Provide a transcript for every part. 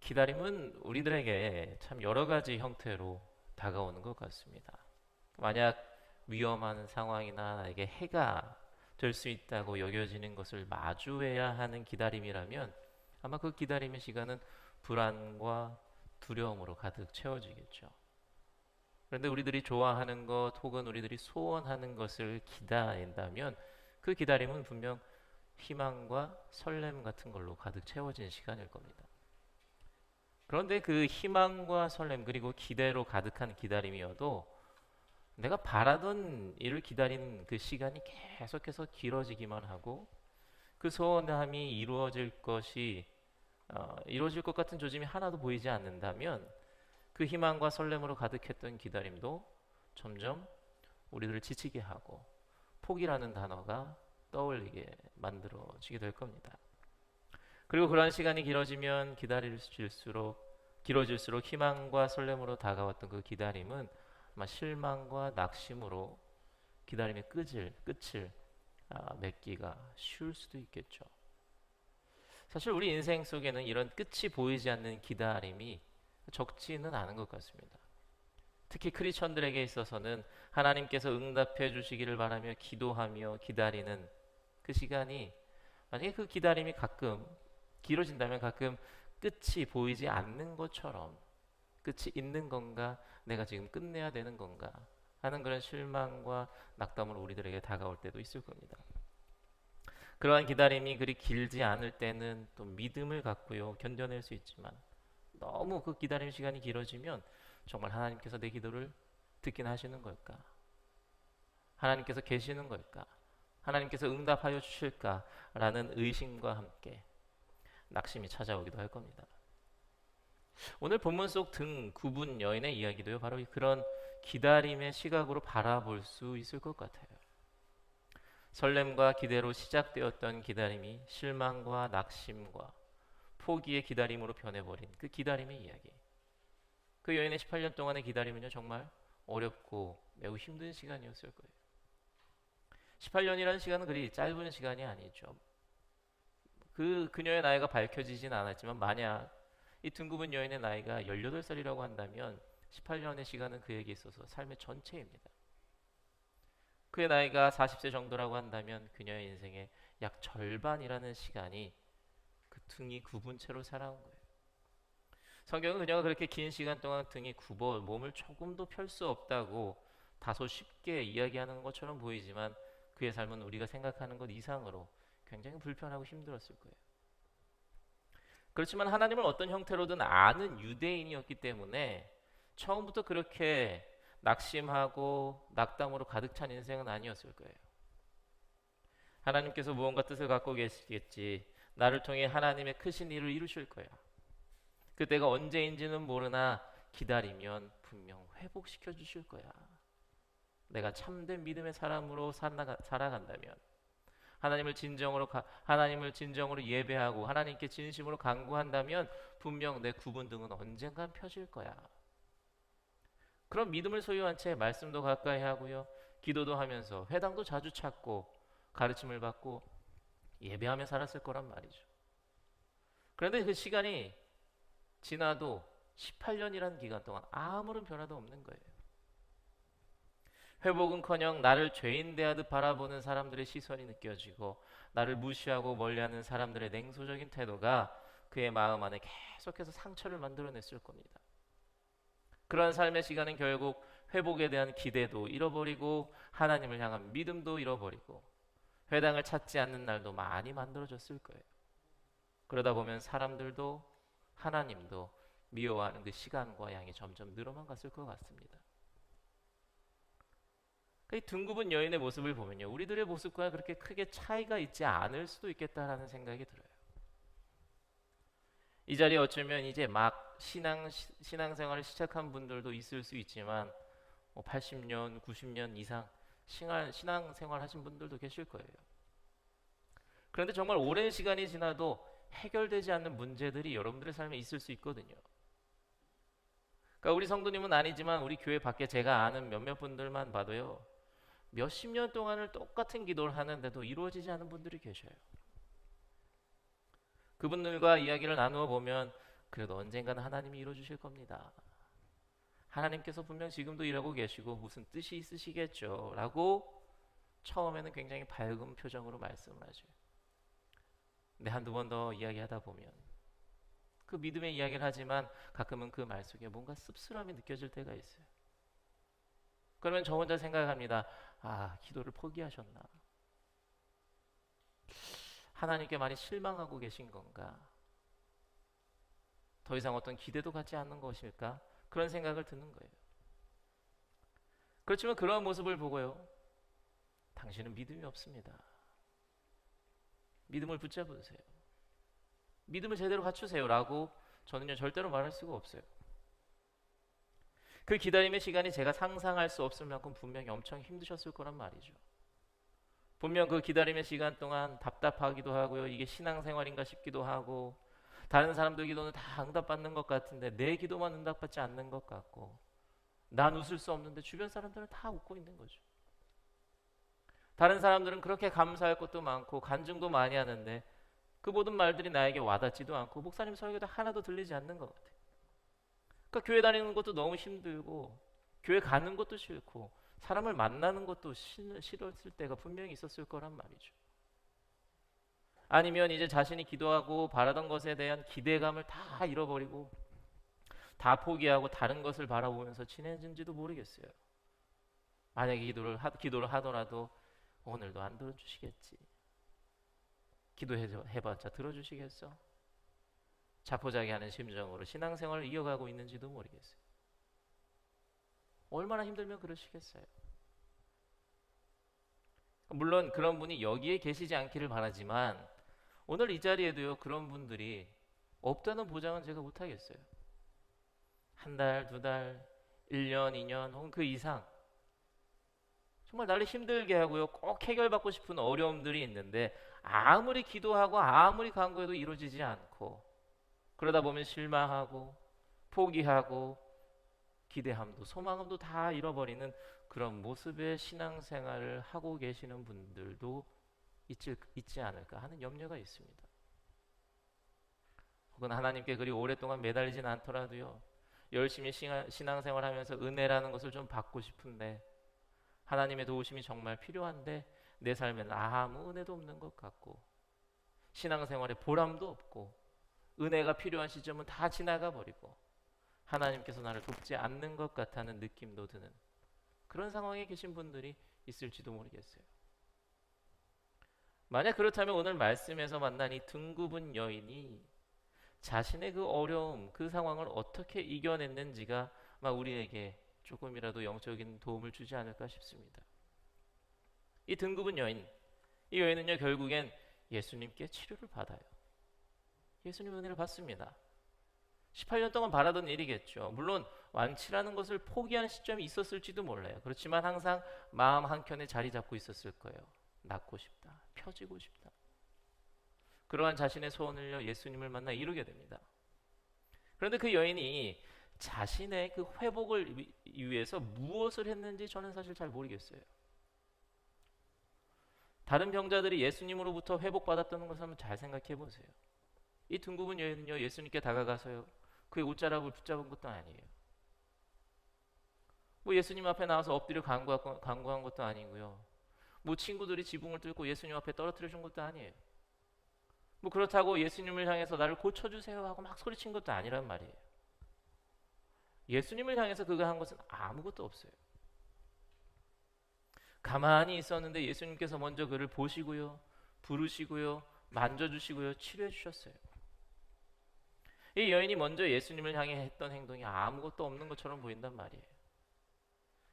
기다림은 우리들에게 참 여러 가지 형태로 다가오는 것 같습니다. 만약 위험한 상황이나 나에게 해가 될 수 있다고 여겨지는 것을 마주해야 하는 기다림이라면 아마 그 기다림의 시간은 불안과 두려움으로 가득 채워지겠죠. 그런데 우리들이 좋아하는 것 혹은 우리들이 소원하는 것을 기다린다면 그 기다림은 분명 희망과 설렘 같은 걸로 가득 채워진 시간일 겁니다. 그런데 그 희망과 설렘 그리고 기대로 가득한 기다림이어도 내가 바라던 일을 기다리는 그 시간이 계속해서 길어지기만 하고 그 소원함이 이루어질 것 같은 조짐이 하나도 보이지 않는다면 그 희망과 설렘으로 가득했던 기다림도 점점 우리들을 지치게 하고 포기라는 단어가 떠올리게 만들어지게 될 겁니다. 그리고 그러한 시간이 길어질수록 희망과 설렘으로 다가왔던 그 기다림은 아마 실망과 낙심으로 기다림의 끝을 맺기가 쉬울 수도 있겠죠. 사실 우리 인생 속에는 이런 끝이 보이지 않는 기다림이 적지는 않은 것 같습니다. 특히 크리스천들에게 있어서는 하나님께서 응답해 주시기를 바라며 기도하며 기다리는 그 시간이 만약에 그 기다림이 가끔 길어진다면 가끔 끝이 보이지 않는 것처럼 끝이 있는 건가 내가 지금 끝내야 되는 건가 하는 그런 실망과 낙담으로 우리들에게 다가올 때도 있을 겁니다. 그러한 기다림이 그리 길지 않을 때는 또 믿음을 갖고요 견뎌낼 수 있지만 너무 그 기다림 시간이 길어지면 정말 하나님께서 내 기도를 듣긴 하시는 걸까? 하나님께서 계시는 걸까? 하나님께서 응답하여 주실까라는 의심과 함께 낙심이 찾아오기도 할 겁니다. 오늘 본문 속 등 9분 여인의 이야기도요 바로 그런 기다림의 시각으로 바라볼 수 있을 것 같아요. 설렘과 기대로 시작되었던 기다림이 실망과 낙심과 포기의 기다림으로 변해버린 그 기다림의 이야기. 그 여인의 18년 동안의 기다림은요 정말 어렵고 매우 힘든 시간이었을 거예요. 18년이라는 시간은 그리 짧은 시간이 아니죠. 그녀의 나이가 밝혀지진 않았지만 만약 이 둥그분 여인의 나이가 18살이라고 한다면 18년의 시간은 그에게 있어서 삶의 전체입니다. 그의 나이가 40세 정도라고 한다면 그녀의 인생의 약 절반이라는 시간이 그 등이 굽은 채로 살아온 거예요. 성경은 그녀가 그렇게 긴 시간 동안 등이 굽어 몸을 조금도 펼 수 없다고 다소 쉽게 이야기하는 것처럼 보이지만 그의 삶은 우리가 생각하는 것 이상으로 굉장히 불편하고 힘들었을 거예요. 그렇지만 하나님을 어떤 형태로든 아는 유대인이었기 때문에 처음부터 그렇게 낙심하고 낙담으로 가득 찬 인생은 아니었을 거예요. 하나님께서 무언가 뜻을 갖고 계시겠지. 나를 통해 하나님의 크신 일을 이루실 거야. 그때가 언제인지는 모르나 기다리면 분명 회복시켜 주실 거야. 내가 참된 믿음의 사람으로 살아간다면 하나님을 진정으로 예배하고 하나님께 진심으로 간구한다면 분명 내 굽은 등은 언젠간 펴질 거야. 그런 믿음을 소유한 채 말씀도 가까이 하고요. 기도도 하면서 회당도 자주 찾고 가르침을 받고 예배하며 살았을 거란 말이죠. 그런데 그 시간이 지나도 18년이라는 기간 동안 아무런 변화도 없는 거예요. 회복은커녕 나를 죄인 대하듯 바라보는 사람들의 시선이 느껴지고 나를 무시하고 멀리하는 사람들의 냉소적인 태도가 그의 마음 안에 계속해서 상처를 만들어냈을 겁니다. 그러한 삶의 시간은 결국 회복에 대한 기대도 잃어버리고 하나님을 향한 믿음도 잃어버리고 회당을 찾지 않는 날도 많이 만들어졌을 거예요. 그러다 보면 사람들도 하나님도 미워하는 그 시간과 양이 점점 늘어만 갔을 것 같습니다. 이 등급은 여인의 모습을 보면요, 우리들의 모습과 그렇게 크게 차이가 있지 않을 수도 있겠다라는 생각이 들어요. 이 자리에 어쩌면 이제 막 신앙생활을 시작한 분들도 있을 수 있지만 80년, 90년 이상 신앙생활 하신 분들도 계실 거예요. 그런데 정말 오랜 시간이 지나도 해결되지 않는 문제들이 여러분들의 삶에 있을 수 있거든요. 그러니까 우리 성도님은 아니지만 우리 교회 밖에 제가 아는 몇몇 분들만 봐도요, 몇십 년 동안을 똑같은 기도를 하는데도 이루어지지 않은 분들이 계셔요. 그분들과 이야기를 나누어 보면 그래도 언젠가는 하나님이 이루어주실 겁니다. 하나님께서 분명 지금도 일하고 계시고 무슨 뜻이 있으시겠죠 라고 처음에는 굉장히 밝은 표정으로 말씀을 하죠. 근데 한두 번 더 이야기하다 보면 그 믿음의 이야기를 하지만 가끔은 그 말 속에 뭔가 씁쓸함이 느껴질 때가 있어요. 그러면 저 혼자 생각합니다. 아, 기도를 포기하셨나? 하나님께 많이 실망하고 계신 건가? 더 이상 어떤 기대도 갖지 않는 것일까? 그런 생각을 드는 거예요. 그렇지만 그런 모습을 보고요, 당신은 믿음이 없습니다. 믿음을 붙잡으세요. 믿음을 제대로 갖추세요 라고 저는요 절대로 말할 수가 없어요. 그 기다림의 시간이 제가 상상할 수 없을 만큼 분명히 엄청 힘드셨을 거란 말이죠. 분명 그 기다림의 시간 동안 답답하기도 하고요, 이게 신앙생활인가 싶기도 하고, 다른 사람들 기도는 다 응답받는 것 같은데 내 기도만 응답받지 않는 것 같고, 난 웃을 수 없는데 주변 사람들은 다 웃고 있는 거죠. 다른 사람들은 그렇게 감사할 것도 많고 간증도 많이 하는데 그 모든 말들이 나에게 와닿지도 않고 목사님 설교도 하나도 들리지 않는 것 같아요. 그러니까 교회 다니는 것도 너무 힘들고 교회 가는 것도 싫고 사람을 만나는 것도 싫었을 때가 분명히 있었을 거란 말이죠. 아니면 이제 자신이 기도하고 바라던 것에 대한 기대감을 다 잃어버리고 다 포기하고 다른 것을 바라보면서 지내는지도 모르겠어요. 만약에 기도를 하더라도 오늘도 안 들어주시겠지. 기도해봤자 들어주시겠어? 자포자기하는 심정으로 신앙생활을 이어가고 있는지도 모르겠어요. 얼마나 힘들면 그러시겠어요? 물론 그런 분이 여기에 계시지 않기를 바라지만 오늘 이 자리에도요 그런 분들이 없다는 보장은 제가 못하겠어요. 한 달, 두 달, 1년, 2년 혹은 그 이상 정말 나를 힘들게 하고요 꼭 해결받고 싶은 어려움들이 있는데 아무리 기도하고 아무리 간구해도 이루어지지 않고, 그러다 보면 실망하고 포기하고 기대함도 소망함도 다 잃어버리는 그런 모습의 신앙생활을 하고 계시는 분들도 있지 않을까 하는 염려가 있습니다. 혹은 하나님께 그리 오랫동안 매달리진 않더라도요 열심히 신앙생활하면서 은혜라는 것을 좀 받고 싶은데 하나님의 도우심이 정말 필요한데 내 삶에는 아무 은혜도 없는 것 같고 신앙생활에 보람도 없고 은혜가 필요한 시점은 다 지나가 버리고 하나님께서 나를 돕지 않는 것 같다는 느낌도 드는 그런 상황에 계신 분들이 있을지도 모르겠어요. 만약 그렇다면 오늘 말씀에서 만난 이 등굽은 여인이 자신의 그 어려움, 그 상황을 어떻게 이겨냈는지가 아마 우리에게 조금이라도 영적인 도움을 주지 않을까 싶습니다. 이 등굽은 여인, 이 여인은요 결국엔 예수님께 치료를 받아요. 예수님 은혜를 받습니다. 18년 동안 바라던 일이겠죠. 물론 완치라는 것을 포기하는 시점이 있었을지도 몰라요. 그렇지만 항상 마음 한켠에 자리 잡고 있었을 거예요. 낫고 싶다, 펴지고 싶다. 그러한 자신의 소원을요 예수님을 만나 이루게 됩니다. 그런데 그 여인이 자신의 그 회복을 위해서 무엇을 했는지 저는 사실 잘 모르겠어요. 다른 병자들이 예수님으로부터 회복받았다는 것을 한번 잘 생각해 보세요. 이 등굽은 여인은요 예수님께 다가가서요 그의 옷자락을 붙잡은 것도 아니에요. 뭐 예수님 앞에 나와서 엎드려 간구한 것도 아니고요. 뭐 친구들이 지붕을 뚫고 예수님 앞에 떨어뜨려 준 것도 아니에요. 뭐 그렇다고 예수님을 향해서 나를 고쳐주세요 하고 막 소리친 것도 아니란 말이에요. 예수님을 향해서 그가 한 것은 아무것도 없어요. 가만히 있었는데 예수님께서 먼저 그를 보시고요 부르시고요 만져주시고요 치료해 주셨어요. 이 여인이 먼저 예수님을 향해 했던 행동이 아무것도 없는 것처럼 보인단 말이에요.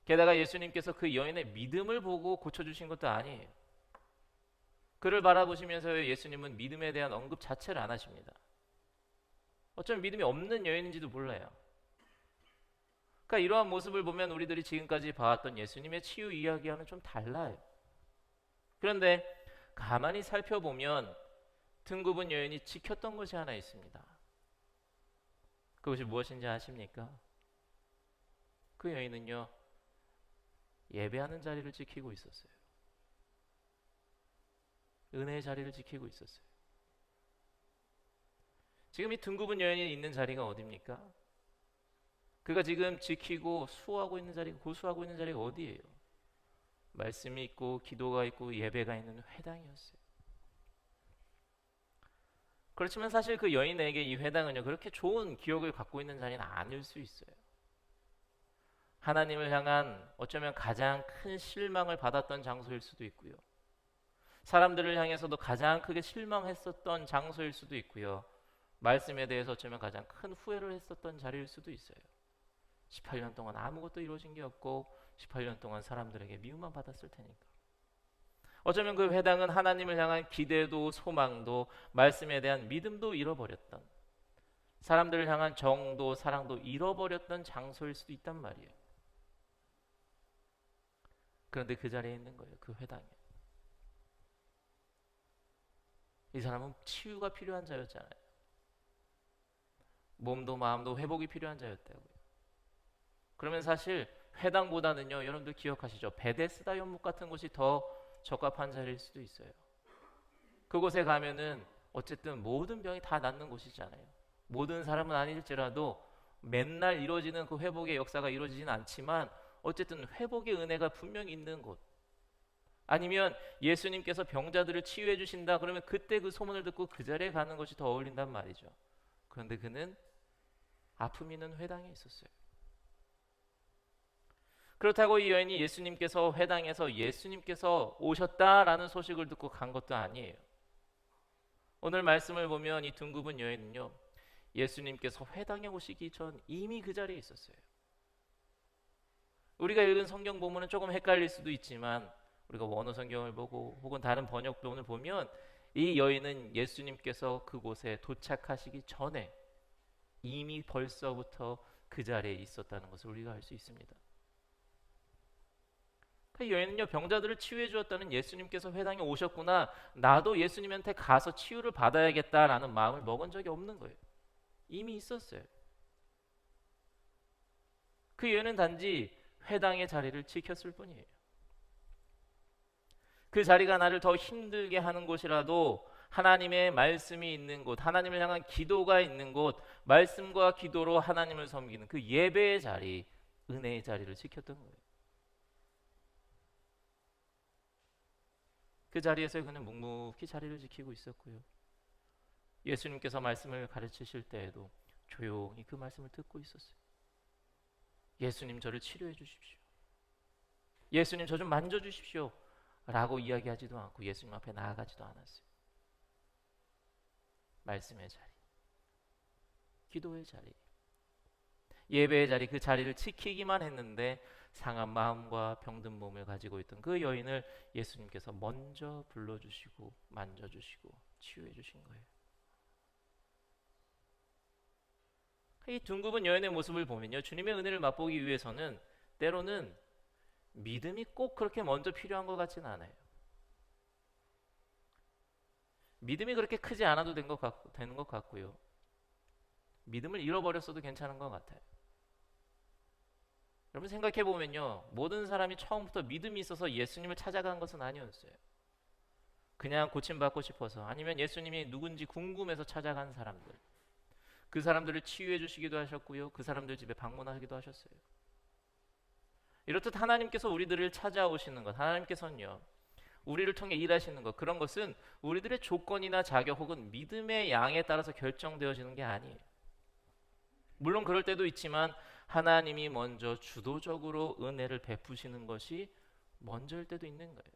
게다가 예수님께서 그 여인의 믿음을 보고 고쳐주신 것도 아니에요. 그를 바라보시면서 예수님은 믿음에 대한 언급 자체를 안 하십니다. 어쩌면 믿음이 없는 여인인지도 몰라요. 그러니까 이러한 모습을 보면 우리들이 지금까지 봐왔던 예수님의 치유 이야기와는 좀 달라요. 그런데 가만히 살펴보면 등굽은 여인이 지켰던 것이 하나 있습니다. 그것이 무엇인지 아십니까? 그 여인은요 예배하는 자리를 지키고 있었어요. 은혜의 자리를 지키고 있었어요. 지금 이 등급은 여인이 있는 자리가 어디입니까? 그가 지금 지키고 수호하고 있는 자리가, 고수하고 있는 자리가 어디예요? 말씀이 있고 기도가 있고 예배가 있는 회당이었어요. 그렇지만 사실 그 여인에게 이 회당은요, 그렇게 좋은 기억을 갖고 있는 자리는 아닐 수 있어요. 하나님을 향한 어쩌면 가장 큰 실망을 받았던 장소일 수도 있고요. 사람들을 향해서도 가장 크게 실망했었던 장소일 수도 있고요. 말씀에 대해서 어쩌면 가장 큰 후회를 했었던 자리일 수도 있어요. 18년 동안 아무것도 이루어진 게 없고 18년 동안 사람들에게 미움만 받았을 테니까. 어쩌면 그 회당은 하나님을 향한 기대도 소망도 말씀에 대한 믿음도 잃어버렸던, 사람들을 향한 정도 사랑도 잃어버렸던 장소일 수도 있단 말이에요. 그런데 그 자리에 있는 거예요. 그 회당에. 이 사람은 치유가 필요한 자였잖아요. 몸도 마음도 회복이 필요한 자였다고요. 그러면 사실 회당보다는요, 여러분들 기억하시죠? 베데스다 연못 같은 곳이 더 적합한 자리일 수도 있어요. 그곳에 가면은 어쨌든 모든 병이 다 낫는 곳이잖아요. 모든 사람은 아닐지라도 맨날 이루어지는 그 회복의 역사가 이루어지진 않지만 어쨌든 회복의 은혜가 분명히 있는 곳. 아니면 예수님께서 병자들을 치유해 주신다 그러면 그때 그 소문을 듣고 그 자리에 가는 것이 더 어울린단 말이죠. 그런데 그는 아픔 있는 회당에 있었어요. 그렇다고 이 여인이 예수님께서 회당에서 예수님께서 오셨다라는 소식을 듣고 간 것도 아니에요. 오늘 말씀을 보면 이 둥굽은 여인은요, 예수님께서 회당에 오시기 전 이미 그 자리에 있었어요. 우리가 읽은 성경 본문은 조금 헷갈릴 수도 있지만 우리가 원어 성경을 보고 혹은 다른 번역본을 보면 이 여인은 예수님께서 그곳에 도착하시기 전에 이미 벌써부터 그 자리에 있었다는 것을 우리가 알 수 있습니다. 그 여인은요, 병자들을 치유해 주었다는 예수님께서 회당에 오셨구나, 나도 예수님한테 가서 치유를 받아야겠다라는 마음을 먹은 적이 없는 거예요. 이미 있었어요. 그 여인은 단지 회당의 자리를 지켰을 뿐이에요. 그 자리가 나를 더 힘들게 하는 곳이라도 하나님의 말씀이 있는 곳, 하나님을 향한 기도가 있는 곳, 말씀과 기도로 하나님을 섬기는 그 예배의 자리, 은혜의 자리를 지켰던 거예요. 그 자리에서 그는 묵묵히 자리를 지키고 있었고요. 예수님께서 말씀을 가르치실 때에도 조용히 그 말씀을 듣고 있었어요. 예수님 저를 치료해 주십시오. 예수님 저 좀 만져 주십시오. 라고 이야기하지도 않고 예수님 앞에 나아가지도 않았어요. 말씀의 자리, 기도의 자리, 예배의 자리, 그 자리를 지키기만 했는데 상한 마음과 병든 몸을 가지고 있던 그 여인을 예수님께서 먼저 불러주시고 만져주시고 치유해 주신 거예요. 이 둥굽은 여인의 모습을 보면요, 주님의 은혜를 맛보기 위해서는 때로는 믿음이 꼭 그렇게 먼저 필요한 것 같지는 않아요. 믿음이 그렇게 크지 않아도 되는 것 같고요. 믿음을 잃어버렸어도 괜찮은 것 같아요. 여러분 생각해 보면요, 모든 사람이 처음부터 믿음이 있어서 예수님을 찾아간 것은 아니었어요. 그냥 고침받고 싶어서, 아니면 예수님이 누군지 궁금해서 찾아간 사람들, 그 사람들을 치유해 주시기도 하셨고요, 그 사람들 집에 방문하기도 하셨어요. 이렇듯 하나님께서 우리들을 찾아오시는 것, 하나님께서는요, 우리를 통해 일하시는 것, 그런 것은 우리들의 조건이나 자격 혹은 믿음의 양에 따라서 결정되어지는 게 아니에요. 물론 그럴 때도 있지만 하나님이 먼저 주도적으로 은혜를 베푸시는 것이 먼저일 때도 있는 거예요.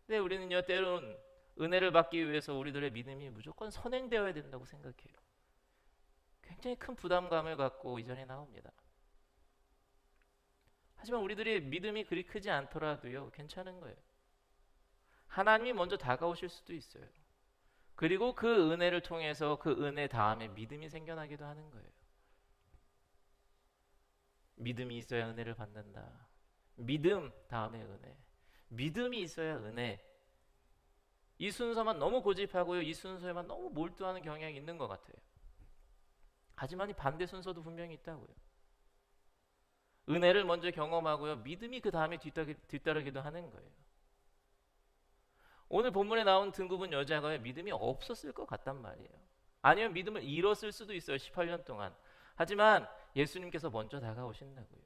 근데 우리는요, 때론 은혜를 받기 위해서 우리들의 믿음이 무조건 선행되어야 된다고 생각해요. 굉장히 큰 부담감을 갖고 이 자리에 나옵니다. 하지만 우리들의 믿음이 그리 크지 않더라도요, 괜찮은 거예요. 하나님이 먼저 다가오실 수도 있어요. 그리고 그 은혜를 통해서 그 은혜 다음에 믿음이 생겨나기도 하는 거예요. 믿음이 있어야 은혜를 받는다. 믿음 다음에 은혜. 믿음이 있어야 은혜. 이 순서만 너무 고집하고요, 이 순서에만 너무 몰두하는 경향이 있는 것 같아요. 하지만 이 반대 순서도 분명히 있다고요. 은혜를 먼저 경험하고요, 믿음이 그 다음에 뒤따르기도 하는 거예요. 오늘 본문에 나온 등급은 여자가 믿음이 없었을 것 같단 말이에요. 아니면 믿음을 잃었을 수도 있어요. 18년 동안. 하지만 예수님께서 먼저 다가오신다고요.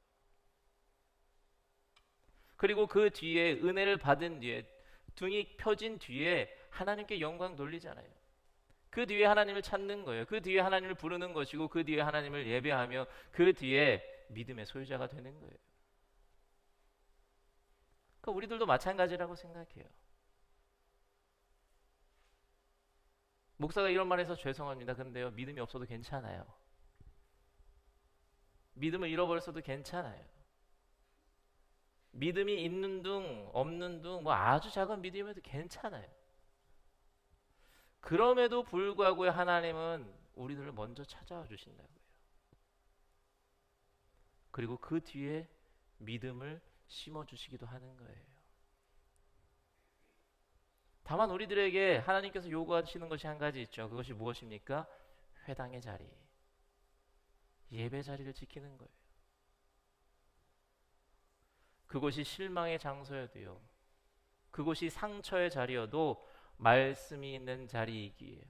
그리고 그 뒤에 은혜를 받은 뒤에 등이 펴진 뒤에 하나님께 영광 돌리잖아요. 그 뒤에 하나님을 찾는 거예요. 그 뒤에 하나님을 부르는 것이고 그 뒤에 하나님을 예배하며 그 뒤에 믿음의 소유자가 되는 거예요. 그러니까 우리들도 마찬가지라고 생각해요. 목사가 이런 말 해서 죄송합니다. 근데요, 믿음이 없어도 괜찮아요. 믿음을 잃어버렸어도 괜찮아요. 믿음이 있는 둥 없는 둥 뭐 아주 작은 믿음에도 괜찮아요. 그럼에도 불구하고 하나님은 우리들을 먼저 찾아와 주신다고요. 그리고 그 뒤에 믿음을 심어 주시기도 하는 거예요. 다만 우리들에게 하나님께서 요구하시는 것이 한 가지 있죠. 그것이 무엇입니까? 회당의 자리, 예배 자리를 지키는 거예요. 그곳이 실망의 장소여도요, 그곳이 상처의 자리여도 말씀이 있는 자리이기에,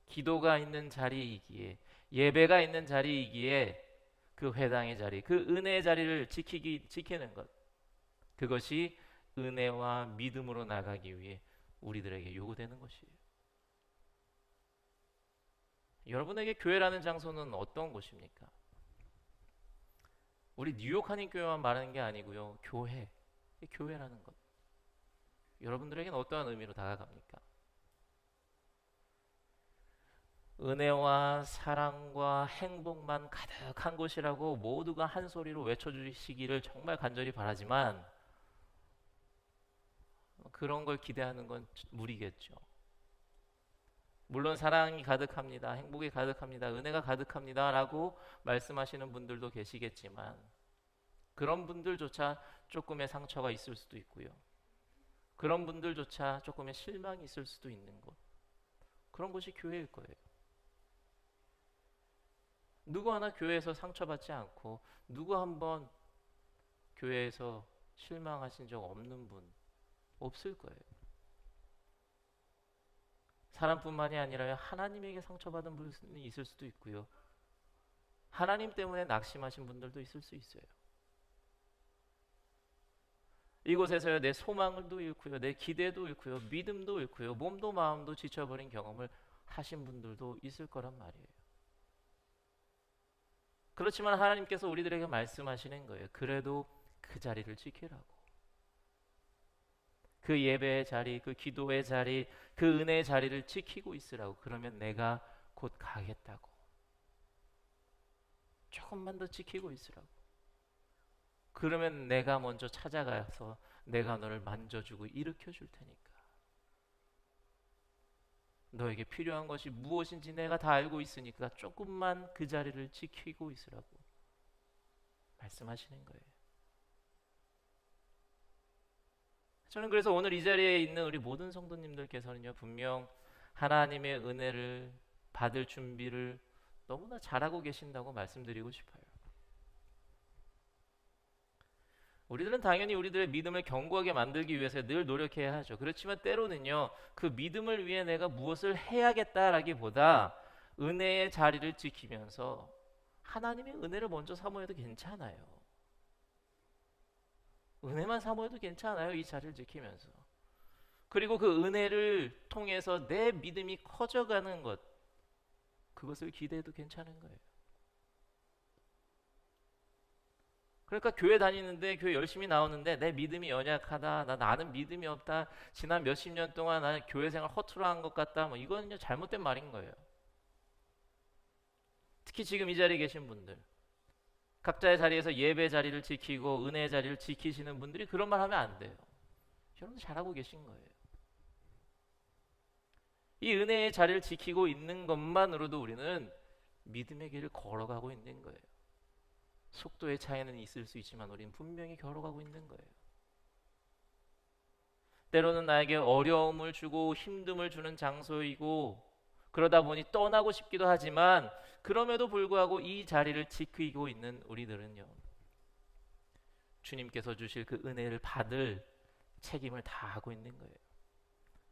기도가 있는 자리이기에, 예배가 있는 자리이기에 그 회당의 자리, 그 은혜의 자리를 지키는 것, 그것이 은혜와 믿음으로 나가기 위해 우리들에게 요구되는 것이에요. 여러분에게 교회라는 장소는 어떤 곳입니까? 우리 뉴욕 한인교회만 말하는 게 아니고요, 교회라는 것, 여러분들에게는 어떠한 의미로 다가갑니까? 은혜와 사랑과 행복만 가득한 곳이라고 모두가 한 소리로 외쳐주시기를 정말 간절히 바라지만 그런 걸 기대하는 건 무리겠죠. 물론 사랑이 가득합니다, 행복이 가득합니다, 은혜가 가득합니다 라고 말씀하시는 분들도 계시겠지만 그런 분들조차 조금의 상처가 있을 수도 있고요, 그런 분들조차 조금의 실망이 있을 수도 있는 곳, 그런 곳이 교회일 거예요. 누구 하나 교회에서 상처받지 않고 누구 한번 교회에서 실망하신 적 없는 분 없을 거예요. 사람뿐만이 아니라 하나님에게 상처받은 분이 있을 수도 있고요, 하나님 때문에 낙심하신 분들도 있을 수 있어요. 이곳에서 내 소망도 잃고요, 내 기대도 잃고요, 믿음도 잃고요, 몸도 마음도 지쳐버린 경험을 하신 분들도 있을 거란 말이에요. 그렇지만 하나님께서 우리들에게 말씀하시는 거예요. 그래도 그 자리를 지키라고. 그 예배의 자리, 그 기도의 자리, 그 은혜의 자리를 지키고 있으라고. 그러면 내가 곧 가겠다고. 조금만 더 지키고 있으라고. 그러면 내가 먼저 찾아가서 내가 너를 만져주고 일으켜 줄 테니까. 너에게 필요한 것이 무엇인지 내가 다 알고 있으니까 조금만 그 자리를 지키고 있으라고 말씀하시는 거예요. 저는 그래서 오늘 이 자리에 있는 우리 모든 성도님들께서는요, 분명 하나님의 은혜를 받을 준비를 너무나 잘하고 계신다고 말씀드리고 싶어요. 우리들은 당연히 우리들의 믿음을 견고하게 만들기 위해서 늘 노력해야 하죠. 그렇지만 때로는요, 그 믿음을 위해 내가 무엇을 해야겠다라기보다 은혜의 자리를 지키면서 하나님의 은혜를 먼저 사모해도 괜찮아요. 은혜만 사모해도 괜찮아요. 이 자리를 지키면서. 그리고 그 은혜를 통해서 내 믿음이 커져가는 것, 그것을 기대해도 괜찮은 거예요. 그러니까 교회 다니는데, 교회 열심히 나오는데 내 믿음이 연약하다, 나는 믿음이 없다, 지난 몇십 년 동안 나는 교회 생활 허투루 한 것 같다, 뭐 이거는요 잘못된 말인 거예요. 특히 지금 이 자리에 계신 분들, 각자의 자리에서 예배 자리를 지키고 은혜의 자리를 지키시는 분들이 그런 말 하면 안 돼요. 여러분 잘하고 계신 거예요. 이 은혜의 자리를 지키고 있는 것만으로도 우리는 믿음의 길을 걸어가고 있는 거예요. 속도의 차이는 있을 수 있지만 우리는 분명히 걸어가고 있는 거예요. 때로는 나에게 어려움을 주고 힘듦을 주는 장소이고 그러다 보니 떠나고 싶기도 하지만 그럼에도 불구하고 이 자리를 지키고 있는 우리들은요, 주님께서 주실 그 은혜를 받을 책임을 다하고 있는 거예요.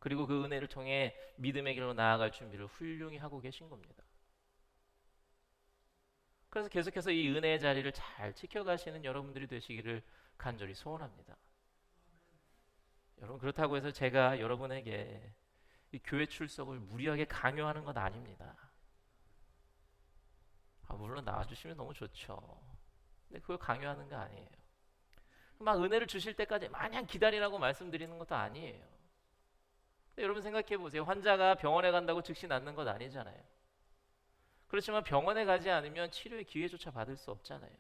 그리고 그 은혜를 통해 믿음의 길로 나아갈 준비를 훌륭히 하고 계신 겁니다. 그래서 계속해서 이 은혜의 자리를 잘 지켜가시는 여러분들이 되시기를 간절히 소원합니다. 여러분, 그렇다고 해서 제가 여러분에게 이 교회 출석을 무리하게 강요하는 건 아닙니다. 물론 나와주시면 너무 좋죠. 근데 그걸 강요하는 거 아니에요. 막 은혜를 주실 때까지 마냥 기다리라고 말씀드리는 것도 아니에요. 여러분 생각해 보세요. 환자가 병원에 간다고 즉시 낫는 것 아니잖아요. 그렇지만 병원에 가지 않으면 치료의 기회조차 받을 수 없잖아요.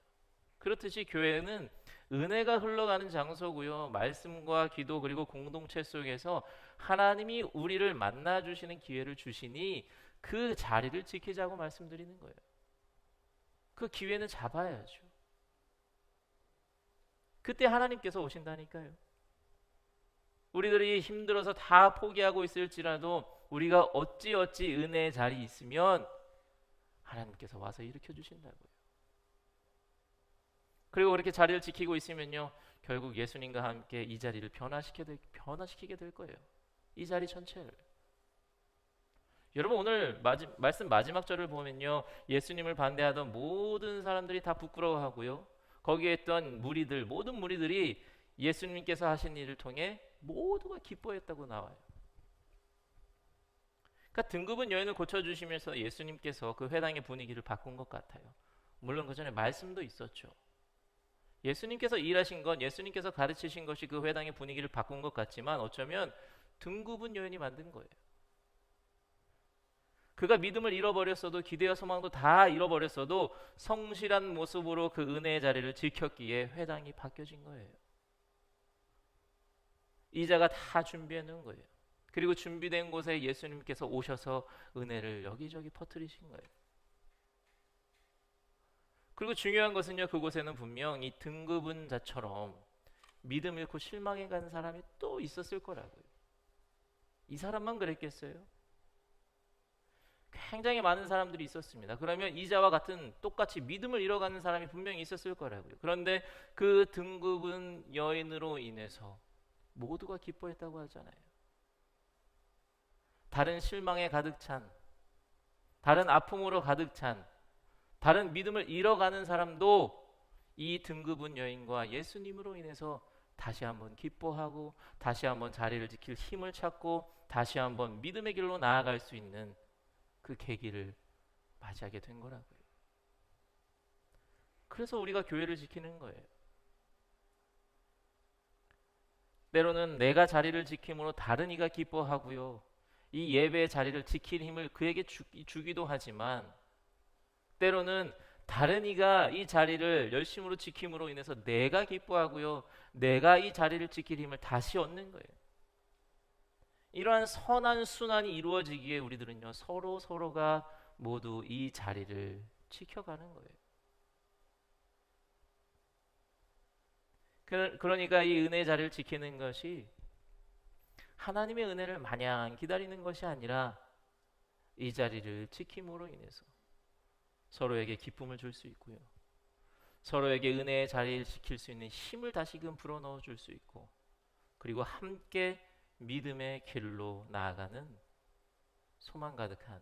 그렇듯이 교회는 은혜가 흘러가는 장소고요. 말씀과 기도 그리고 공동체 속에서 하나님이 우리를 만나 주시는 기회를 주시니 그 자리를 지키자고 말씀드리는 거예요. 그 기회는 잡아야죠. 그때 하나님께서 오신다니까요. 우리들이 힘들어서 다 포기하고 있을지라도 우리가 어찌어찌 은혜의 자리에 있으면 하나님께서 와서 일으켜 주신다고요. 그리고 그렇게 자리를 지키고 있으면요, 결국 예수님과 함께 이 자리를 변화시키게 될 거예요. 이 자리 전체를. 여러분, 오늘 말씀 마지막 절을 보면요, 예수님을 반대하던 모든 사람들이 다 부끄러워하고요, 거기에 있던 무리들, 모든 무리들이 예수님께서 하신 일을 통해 모두가 기뻐했다고 나와요. 그러니까 등급은 여인을 고쳐주시면서 예수님께서 그 회당의 분위기를 바꾼 것 같아요. 물론 그 전에 말씀도 있었죠. 예수님께서 일하신 건, 예수님께서 가르치신 것이 그 회당의 분위기를 바꾼 것 같지만 어쩌면 등급은 여인이 만든 거예요. 그가 믿음을 잃어버렸어도, 기대와 소망도 다 잃어버렸어도 성실한 모습으로 그 은혜의 자리를 지켰기에 회당이 바뀌어진 거예요. 이자가 다 준비해 놓은 거예요. 그리고 준비된 곳에 예수님께서 오셔서 은혜를 여기저기 퍼뜨리신 거예요. 그리고 중요한 것은요, 그곳에는 분명 이 등급은자처럼 믿음 잃고 실망해 간 사람이 또 있었을 거라고요. 이 사람만 그랬겠어요? 굉장히 많은 사람들이 있었습니다. 그러면 이자와 같은 똑같이 믿음을 잃어가는 사람이 분명히 있었을 거라고요. 그런데 그 등급은 여인으로 인해서 모두가 기뻐했다고 하잖아요. 다른 실망에 가득 찬, 다른 아픔으로 가득 찬, 다른 믿음을 잃어가는 사람도 이 등급은 여인과 예수님으로 인해서 다시 한번 기뻐하고 다시 한번 자리를 지킬 힘을 찾고 다시 한번 믿음의 길로 나아갈 수 있는 그 계기를 맞이하게 된 거라고요. 그래서 우리가 교회를 지키는 거예요. 때로는 내가 자리를 지킴으로 다른 이가 기뻐하고요, 이 예배의 자리를 지킬 힘을 그에게 주기도 하지만 때로는 다른 이가 이 자리를 열심으로 지킴으로 인해서 내가 기뻐하고요, 내가 이 자리를 지킬 힘을 다시 얻는 거예요. 이러한 선한 순환이 이루어지기에 우리들은요, 서로가 모두 이 자리를 지켜가는 거예요. 그러니까 이 은혜의 자리를 지키는 것이 하나님의 은혜를 마냥 기다리는 것이 아니라 이 자리를 지킴으로 인해서 서로에게 기쁨을 줄 수 있고요, 서로에게 은혜의 자리를 지킬 수 있는 힘을 다시금 불어넣어 줄 수 있고, 그리고 함께 믿음의 길로 나아가는 소망 가득한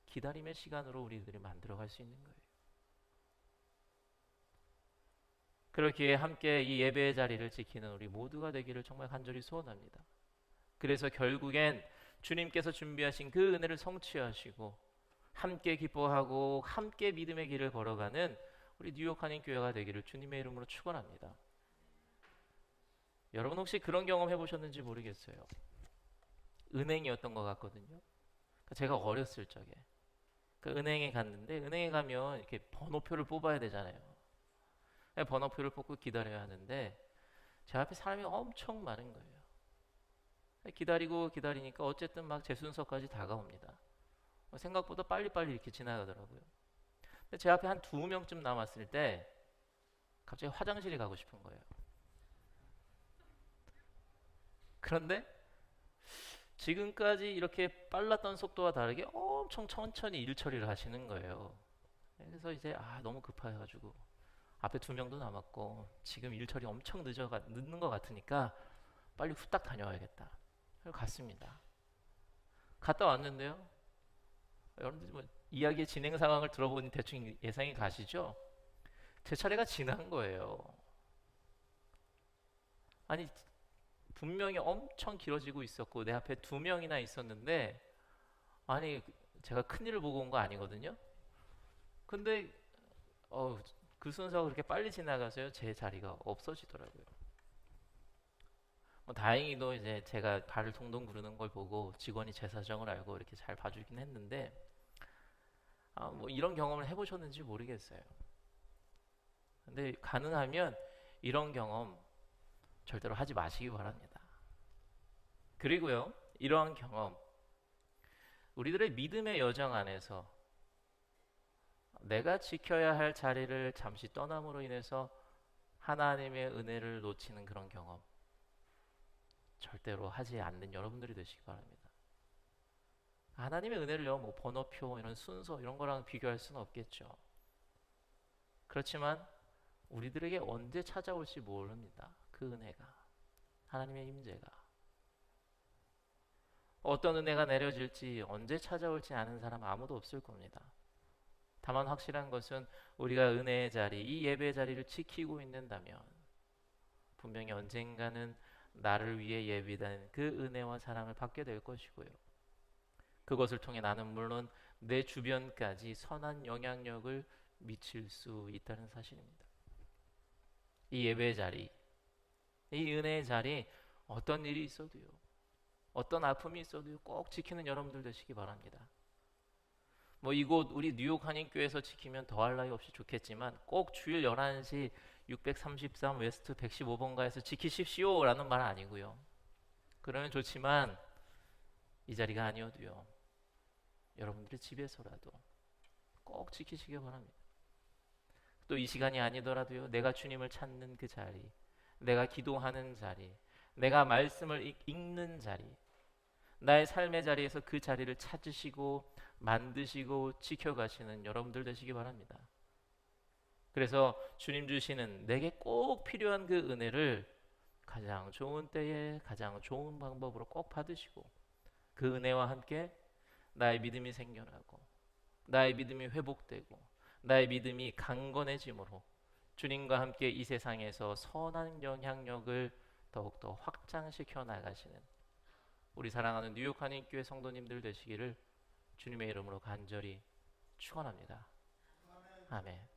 기다림의 시간으로 우리들이 만들어갈 수 있는 거예요. 그렇기에 함께 이 예배의 자리를 지키는 우리 모두가 되기를 정말 간절히 소원합니다. 그래서 결국엔 주님께서 준비하신 그 은혜를 성취하시고 함께 기뻐하고 함께 믿음의 길을 걸어가는 우리 뉴욕 한인 교회가 되기를 주님의 이름으로 축원합니다. 여러분 혹시 그런 경험 해보셨는지 모르겠어요. 은행이었던 것 같거든요. 제가 어렸을 적에 은행에 갔는데, 은행에 가면 이렇게 번호표를 뽑아야 되잖아요. 번호표를 뽑고 기다려야 하는데 제 앞에 사람이 엄청 많은 거예요. 기다리니까 어쨌든 막 제 순서까지 다가옵니다. 생각보다 빨리빨리 이렇게 지나가더라고요. 근데 제 앞에 한 2명쯤 남았을 때 갑자기 화장실에 가고 싶은 거예요. 그런데 지금까지 이렇게 빨랐던 속도와 다르게 엄청 천천히 일 처리를 하시는 거예요. 그래서 이제 너무 급해가지고 앞에 2명도 남았고 지금 일 처리 엄청 늦는 것 같으니까 빨리 후딱 다녀와야겠다. 갔습니다. 갔다 왔는데요. 여러분들 뭐 이야기의 진행 상황을 들어보니 대충 예상이 가시죠? 제 차례가 지난 거예요. 아니 분명히 엄청 길어지고 있었고 내 앞에 두 명이나 있었는데 아니 제가 큰일을 보고 온 거 아니거든요. 근데 그 순서가 그렇게 빨리 지나가서요 제 자리가 없어지더라고요. 뭐 다행히도 이제 제가 발을 동동 구르는 걸 보고 직원이 제 사정을 알고 이렇게 잘 봐주긴 했는데 뭐 이런 경험을 해보셨는지 모르겠어요. 근데 가능하면 이런 경험 절대로 하지 마시기 바랍니다. 그리고요 이러한 경험 우리들의 믿음의 여정 안에서 내가 지켜야 할 자리를 잠시 떠남으로 인해서 하나님의 은혜를 놓치는 그런 경험 절대로 하지 않는 여러분들이 되시기 바랍니다. 하나님의 은혜를요 뭐 번호표 이런 순서 이런 거랑 비교할 수는 없겠죠. 그렇지만 우리들에게 언제 찾아올지 모릅니다. 그 은혜가 하나님의 임재가 어떤 은혜가 내려질지 언제 찾아올지 아는 사람 아무도 없을 겁니다. 다만 확실한 것은 우리가 은혜의 자리, 이 예배의 자리를 지키고 있는다면 분명히 언젠가는 나를 위해 예비된 그 은혜와 사랑을 받게 될 것이고요. 그것을 통해 나는 물론 내 주변까지 선한 영향력을 미칠 수 있다는 사실입니다. 이 예배의 자리, 이 은혜의 자리 어떤 일이 있어도요. 어떤 아픔이 있어도요. 꼭 지키는 여러분들 되시기 바랍니다. 뭐 이곳 우리 뉴욕 한인교회에서 지키면 더할 나위 없이 좋겠지만 꼭 주일 11시 633 웨스트 115번가에서 지키십시오 라는 말은 아니고요. 그러면 좋지만 이 자리가 아니어도요. 여러분들의 집에서라도 꼭 지키시기 바랍니다. 또 이 시간이 아니더라도요. 내가 주님을 찾는 그 자리, 내가 기도하는 자리, 내가 말씀을 읽는 자리, 나의 삶의 자리에서 그 자리를 찾으시고 만드시고 지켜가시는 여러분들 되시기 바랍니다. 그래서 주님 주시는 내게 꼭 필요한 그 은혜를 가장 좋은 때에 가장 좋은 방법으로 꼭 받으시고 그 은혜와 함께 나의 믿음이 생겨나고 나의 믿음이 회복되고 나의 믿음이 강건해짐으로 주님과 함께 이 세상에서 선한 영향력을 더욱더 확장시켜 나가시는 우리 사랑하는 뉴욕 한인교회 성도님들 되시기를 주님의 이름으로 간절히 축원합니다. 아멘.